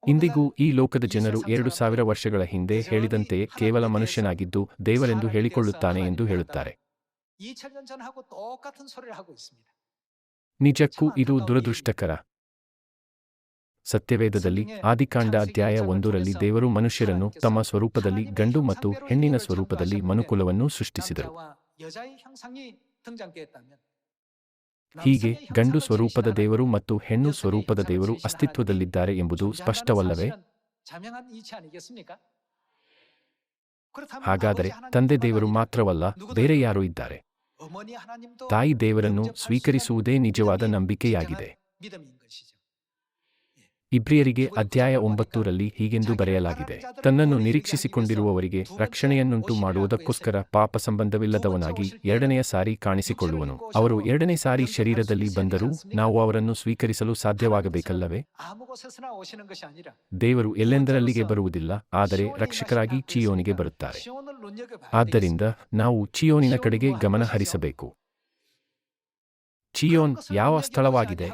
ಇಂದಿಗೂ ಈ ಲೋಕದ ಜನರು 2000 ವರ್ಷಗಳ ಹಿಂದೆ ಹೇಳಿದಂತೆಯೇ ಕೇವಲ ಮನುಷ್ಯನಾಗಿದ್ದು ದೇವರೆಂದು ಹೇಳಿಕೊಳ್ಳುತ್ತಾನೆ ಎಂದು ಹೇಳುತ್ತಾರೆ. ನಿಜಕ್ಕೂ ಇದು ದುರದೃಷ್ಟಕರ. ಸತ್ಯವೇದದಲ್ಲಿ ಆದಿಕಾಂಡ ಅಧ್ಯಾಯ 1ರಲ್ಲಿ ದೇವರು ಮನುಷ್ಯರನ್ನು ತಮ್ಮ ಸ್ವರೂಪದಲ್ಲಿ ಗಂಡು ಮತ್ತು ಹೆಣ್ಣಿನ ಸ್ವರೂಪದಲ್ಲಿ ಮನುಕುಲವನ್ನು ಸೃಷ್ಟಿಸಿದರು. ಹೀಗೆ ಗಂಡು ಸ್ವರೂಪದ ದೇವರು ಮತ್ತು ಹೆಣ್ಣು ಸ್ವರೂಪದ ದೇವರು ಅಸ್ತಿತ್ವದಲ್ಲಿದ್ದಾರೆ ಎಂಬುದು ಸ್ಪಷ್ಟವಲ್ಲವೇ? ಹಾಗಾದರೆ ತಂದೆ ದೇವರು ಮಾತ್ರವಲ್ಲ, ಬೇರೆ ಯಾರೂ ಇದ್ದಾರೆ? ತಾಯಿ ದೇವರನ್ನು ಸ್ವೀಕರಿಸುವುದೇ ನಿಜವಾದ ನಂಬಿಕೆಯಾಗಿದೆ. ಇಬ್ರಿಯರಿಗೆ ಅಧ್ಯಾಯ 9ರಲ್ಲಿ ಹೀಗೆಂದು ಬರೆಯಲಾಗಿದೆ: ತನ್ನನ್ನು ನಿರೀಕ್ಷಿಸಿಕೊಂಡಿರುವವರಿಗೆ ರಕ್ಷಣೆಯನ್ನುಂಟು ಮಾಡುವುದಕ್ಕೋಸ್ಕರ ಪಾಪ ಸಂಬಂಧವಿಲ್ಲದವನಾಗಿ ಎರಡನೆಯ ಸಾರಿ ಕಾಣಿಸಿಕೊಳ್ಳುವನು. ಅವರು ಎರಡನೇ ಸಾರಿ ಶರೀರದಲ್ಲಿ ಬಂದರೂ ನಾವು ಅವರನ್ನು ಸ್ವೀಕರಿಸಲು ಸಾಧ್ಯವಾಗಬೇಕಲ್ಲವೇ? ದೇವರು ಎಲ್ಲೆಂದರಲ್ಲಿಗೆ ಬರುವುದಿಲ್ಲ, ಆದರೆ ರಕ್ಷಕರಾಗಿ ಚೀಯೋನಿಗೆ ಬರುತ್ತಾರೆ. ಆದ್ದರಿಂದ ನಾವು ಚೀಯೋನಿನ ಕಡೆಗೆ ಗಮನ ಹರಿಸಬೇಕು. ಚೀಯೋನ್ ಯಾವ ಸ್ಥಳವಾಗಿದೆ?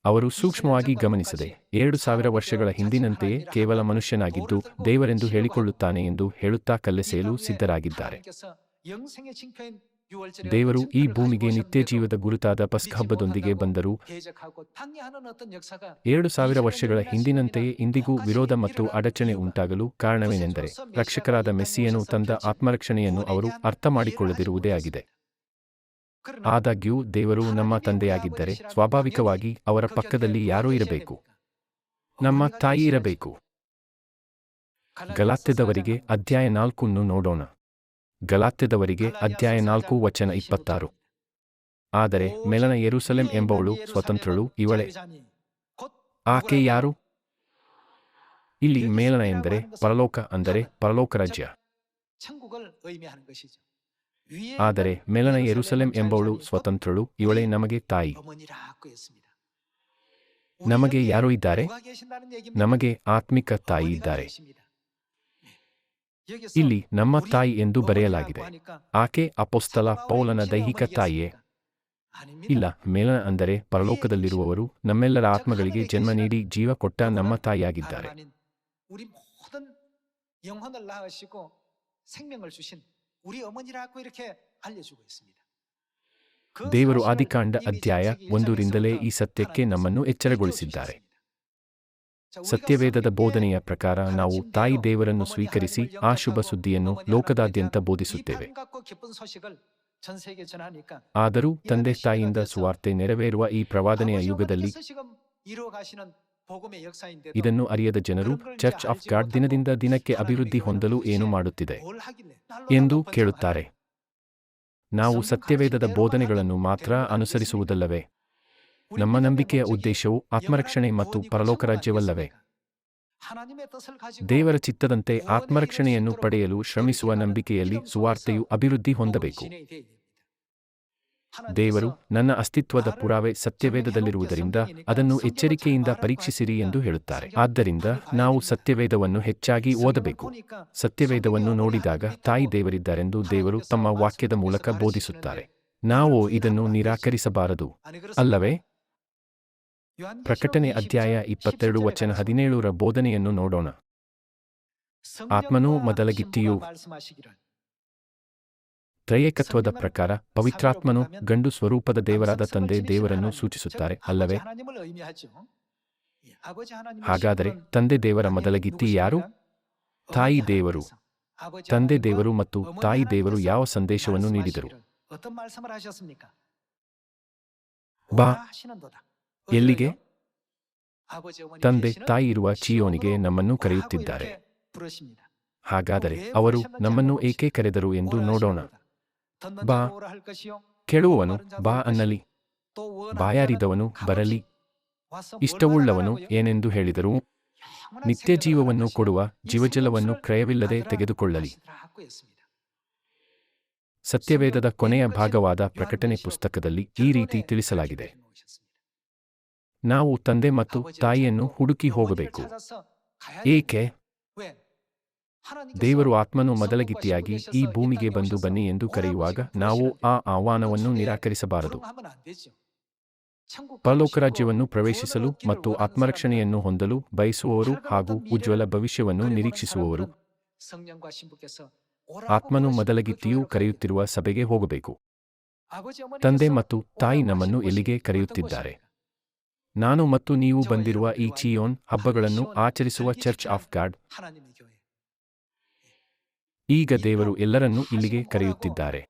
ಅವರು ಸೂಕ್ಷ್ಮವಾಗಿ ಗಮನಿಸದೆ 2000 ವರ್ಷಗಳ ಹಿಂದಿನಂತೆಯೇ ಕೇವಲ ಮನುಷ್ಯನಾಗಿದ್ದು ದೇವರೆಂದು ಹೇಳಿಕೊಳ್ಳುತ್ತಾನೆ ಎಂದು ಹೇಳುತ್ತಾ ಕಲ್ಲೆಸೆಯಲು ಸಿದ್ಧರಾಗಿದ್ದಾರೆ. ದೇವರು ಈ ಭೂಮಿಗೆ ನಿತ್ಯಜೀವದ ಗುರುತಾದ ಪಸ್ಕಹಬ್ಬದೊಂದಿಗೆ ಬಂದರೂ 2000 ವರ್ಷಗಳ ಹಿಂದಿನಂತೆಯೇ ಇಂದಿಗೂ ವಿರೋಧ ಮತ್ತು ಅಡಚಣೆ ಉಂಟಾಗಲು ಕಾರಣವೇನೆಂದರೆ ರಕ್ಷಕರಾದ ಮೆಸ್ಸಿಯನು ತಂದ ಆತ್ಮರಕ್ಷಣೆಯನ್ನು ಅವರು ಅರ್ಥಮಾಡಿಕೊಳ್ಳದಿರುವುದೇ ಆಗಿದೆ. ಆದಾಗ್ಯೂ ದೇವರು ನಮ್ಮ ತಂದೆಯಾಗಿದ್ದರೆ ಸ್ವಾಭಾವಿಕವಾಗಿ ಅವರ ಪಕ್ಕದಲ್ಲಿ ಯಾರೋ ಇರಬೇಕು. ನಮ್ಮ ತಾಯಿ ಇರಬೇಕು. ಗಲಾತ್ಯದವರಿಗೆ ಅಧ್ಯಾಯ 4 ನೋಡೋಣ. ಗಲಾತ್ಯದವರಿಗೆ ಅಧ್ಯಾಯ 4 ವಚನ 26. ಆದರೆ ಮೇಲಣ ಯೆರೂಸಲೇಮ್ ಎಂಬವಳು ಸ್ವತಂತ್ರಳು, ಇವಳೇ. ಆಕೆ ಯಾರು? ಇಲ್ಲಿ ಮೇಲಣ ಎಂದರೆ ಪರಲೋಕ, ಅಂದರೆ ಪರಲೋಕ ರಾಜ್ಯ. ಆದರೆ ಮೇಲಣ ಯೆರೂಸಲೇಮ್ ಎಂಬವಳು ಸ್ವತಂತ್ರಳು, ಇವಳೇ ನಮಗೆ ತಾಯಿ. ನಮಗೆ ಯಾರು ಇದ್ದಾರೆ? ನಮಗೆ ಆತ್ಮಿಕ ತಾಯಿ ಇದ್ದಾರೆ. ಇಲ್ಲಿ ನಮ್ಮ ತಾಯಿ ಎಂದು ಬರೆಯಲಾಗಿದೆ. ಆಕೆ ಅಪೊಸ್ತಲ ಪೌಲನ ದೈಹಿಕ ತಾಯಿಯೇ? ಇಲ್ಲ, ಮೇಲಣ ಅಂದರೆ ಪರಲೋಕದಲ್ಲಿರುವವರು ನಮ್ಮೆಲ್ಲರ ಆತ್ಮಗಳಿಗೆ ಜನ್ಮ ನೀಡಿ ಜೀವ ಕೊಟ್ಟ ನಮ್ಮ ತಾಯಿಯಾಗಿದ್ದಾರೆ. ದೇವರು ಆದಿಕಾಂಡ ಅಧ್ಯಾಯ 1ರಿಂದಲೇ ಈ ಸತ್ಯಕ್ಕೆ ನಮ್ಮನ್ನು ಎಚ್ಚರಗೊಳಿಸಿದ್ದಾರೆ. ಸತ್ಯವೇದದ ಬೋಧನೆಯ ಪ್ರಕಾರ ನಾವು ತಾಯಿ ದೇವರನ್ನು ಸ್ವೀಕರಿಸಿ ಆ ಶುಭ ಸುದ್ದಿಯನ್ನು ಲೋಕದಾದ್ಯಂತ ಬೋಧಿಸುತ್ತೇವೆ. ಆದರೂ ತಂದೆ ತಾಯಿಯಿಂದ ಸುವಾರ್ತೆ ನೆರವೇರುವ ಈ ಪ್ರವಾದನೆಯ ಯುಗದಲ್ಲಿ ಇದನ್ನು ಅರಿಯದ ಜನರು ಚರ್ಚ್ ಆಫ್ ಗಾಡ್ ದಿನದಿಂದ ದಿನಕ್ಕೆ ಅಭಿವೃದ್ಧಿ ಹೊಂದಲು ಏನು ಮಾಡುತ್ತಿದೆ ಎಂದು ಕೇಳುತ್ತಾರೆ. ನಾವು ಸತ್ಯವೇದದ ಬೋಧನೆಗಳನ್ನು ಮಾತ್ರ ಅನುಸರಿಸುವುದಲ್ಲವೇ? ನಮ್ಮ ನಂಬಿಕೆಯ ಉದ್ದೇಶವು ಆತ್ಮರಕ್ಷಣೆ ಮತ್ತು ಪರಲೋಕ ರಾಜ್ಯವಲ್ಲವೇ? ದೇವರ ಚಿತ್ತದಂತೆ ಆತ್ಮರಕ್ಷಣೆಯನ್ನು ಪಡೆಯಲು ಶ್ರಮಿಸುವ ನಂಬಿಕೆಯಲ್ಲಿ ಸುವಾರ್ತೆಯು ಅಭಿವೃದ್ಧಿ ಹೊಂದಬೇಕು. ದೇವರು ನನ್ನ ಅಸ್ತಿತ್ವದ ಪುರಾವೆ ಸತ್ಯವೇದದಲ್ಲಿರುವುದರಿಂದ ಅದನ್ನು ಎಚ್ಚರಿಕೆಯಿಂದ ಪರೀಕ್ಷಿಸಿರಿ ಎಂದು ಹೇಳುತ್ತಾರೆ. ಆದ್ದರಿಂದ ನಾವು ಸತ್ಯವೇದವನ್ನು ಹೆಚ್ಚಾಗಿ ಓದಬೇಕು. ಸತ್ಯವೇದವನ್ನು ನೋಡಿದಾಗ ತಾಯಿ ದೇವರಿದ್ದಾರೆಂದು ದೇವರು ತಮ್ಮ ವಾಕ್ಯದ ಮೂಲಕ ಬೋಧಿಸುತ್ತಾರೆ. ನಾವು ಇದನ್ನು ನಿರಾಕರಿಸಬಾರದು, ಅಲ್ಲವೇ? ಪ್ರಕಟಣೆ ಅಧ್ಯಾಯ 22 ವಚನ 17ರ ಬೋಧನೆಯನ್ನು ನೋಡೋಣ. ಆತ್ಮನೂ ಮೊದಲಗಿತ್ತಿಯೂ. ತ್ರಯೇಕತ್ವದ ಪ್ರಕಾರ ಪವಿತ್ರಾತ್ಮನು ಗಂಡು ಸ್ವರೂಪದ ದೇವರಾದ ತಂದೆ ದೇವರನ್ನು ಸೂಚಿಸುತ್ತಾರೆ, ಅಲ್ಲವೇ? ಹಾಗಾದರೆ ತಂದೆ ದೇವರ ಮೊದಲಗಿತ್ತಿ ಯಾರು? ತಾಯಿ ದೇವರು. ತಂದೆ ದೇವರು ಮತ್ತು ತಾಯಿ ದೇವರು ಯಾವ ಸಂದೇಶವನ್ನು ನೀಡಿದರು? ಬಾ. ಎಲ್ಲಿಗೆ? ತಂದೆ ತಾಯಿ ಇರುವ ಚೀಯೋನಿಗೆ ನಮ್ಮನ್ನು ಕರೆಯುತ್ತಿದ್ದಾರೆ. ಹಾಗಾದರೆ ಅವರು ನಮ್ಮನ್ನು ಏಕೆ ಕರೆದರು ಎಂದು ನೋಡೋಣ. ಬಾ. ಕೇಳುವವನು ಬಾ ಅನ್ನಲಿ, ಬಾಯಾರಿದವನು ಬರಲಿ, ಇಷ್ಟವುಳ್ಳವನು ಏನೆಂದು ಹೇಳಿದರೂ ನಿತ್ಯಜೀವವನ್ನು ಕೊಡುವ ಜೀವಜಲವನ್ನು ಕ್ರಯವಿಲ್ಲದೆ ತೆಗೆದುಕೊಳ್ಳಲಿ. ಸತ್ಯವೇದದ ಕೊನೆಯ ಭಾಗವಾದ ಪ್ರಕಟಣೆ ಪುಸ್ತಕದಲ್ಲಿ ಈ ರೀತಿ ತಿಳಿಸಲಾಗಿದೆ: ನಾವು ತಂದೆ ಮತ್ತು ತಾಯಿಯನ್ನು ಹುಡುಕಿ ಹೋಗಬೇಕು. ಏಕೆ? ದೇವರು ಆತ್ಮನು ಮೊದಲಗಿತ್ತಿಯಾಗಿ ಈ ಭೂಮಿಗೆ ಬಂದು ಬನ್ನಿ ಎಂದು ಕರೆಯುವಾಗ ನಾವು ಆ ಆಹ್ವಾನವನ್ನು ನಿರಾಕರಿಸಬಾರದು. ಪರಲೋಕ ರಾಜ್ಯವನ್ನು ಪ್ರವೇಶಿಸಲು ಮತ್ತು ಆತ್ಮರಕ್ಷಣೆಯನ್ನು ಹೊಂದಲು ಬಯಸುವವರು ಹಾಗೂ ಉಜ್ವಲ ಭವಿಷ್ಯವನ್ನು ನಿರೀಕ್ಷಿಸುವವರು ಆತ್ಮನು ಮದಲಗಿತ್ತಿಯೂ ಕರೆಯುತ್ತಿರುವ ಸಭೆಗೆ ಹೋಗಬೇಕು. ತಂದೆ ಮತ್ತು ತಾಯಿ ನಮ್ಮನ್ನು ಎಲ್ಲಿಗೆ ಕರೆಯುತ್ತಿದ್ದಾರೆ? ನಾನು ಮತ್ತು ನೀವು ಬಂದಿರುವ ಈ ಚಿಯೋನ್ ಹಬ್ಬಗಳನ್ನು ಆಚರಿಸುವ ಚರ್ಚ್ ಆಫ್ ಗಾಡ್. ಈಗ ದೇವರು ಎಲ್ಲರನ್ನೂ ಇಲ್ಲಿಗೆ ಕರೆಯುತ್ತಿದ್ದಾರೆ.